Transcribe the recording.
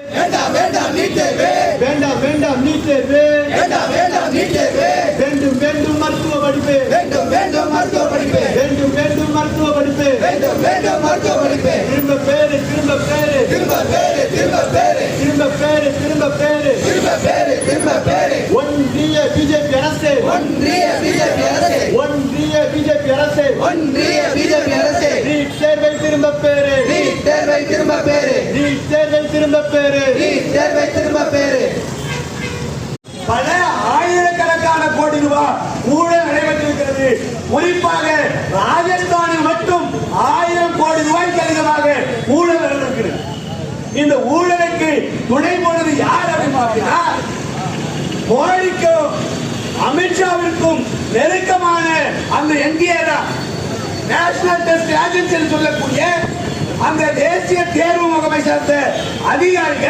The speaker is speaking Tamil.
வேண்டாம் வேண்டாம் நீட் தேர்வு, வேண்டாம் வேண்டாம் நீட் தேர்வு, வேண்டாம் வேண்டாம் நீட் தேர்வு, வேண்டும் வேண்டும் மருத்துவ படிப்பு, வேண்டும் வேண்டும் மருத்துவ படிப்பு, வேண்டும் வேண்டும் மருத்துவ படிப்பு, வேண்டும் வேண்டும் மருத்துவ படிப்பு, திரும்ப பேரு திரும்ப பேரு திரும்ப பேரு திரும்ப பேரு திரும்ப பேரு திரும்ப பேரு திரும்ப பேரு திரும்ப பேரு ஒன்றிய பிஜேபி அரசு, ஒன்றிய பிஜேபி அரசு, ஒன்றிய பிஜேபி அரசு, ஒன்றிய பிஜேபி அரசு, நீட் தேர்வை திரும்ப பேரு, நீட் தேர்வை திரும்ப பேரு, நீட் தேர்வை திரும்ப பேரு, நீட் தேர்வை திரும்ப பேரு. பல ஆயிரக்கணக்கான கோடி ரூபாய் ஊழல் நடைபெற்றிருக்கிறது. குறிப்பாக ராஜஸ்தானில் மட்டும் 1000 கோடி ரூபாய்க்கு அதிகமாக ஊழல் நடந்திருக்கிறது. இந்த ஊழலுக்கு துணை போனது யார் அப்படின்னா மோடிக்கும் அமித்ஷாவிற்கும் நெருக்கமான அந்த என்டிஏ தான். நேஷனல் டெஸ்ட் ஏஜென்சி சொல்லக்கூடிய அந்த தேசிய தேர்வு முகமை சார்ந்த அதிகாரிகள்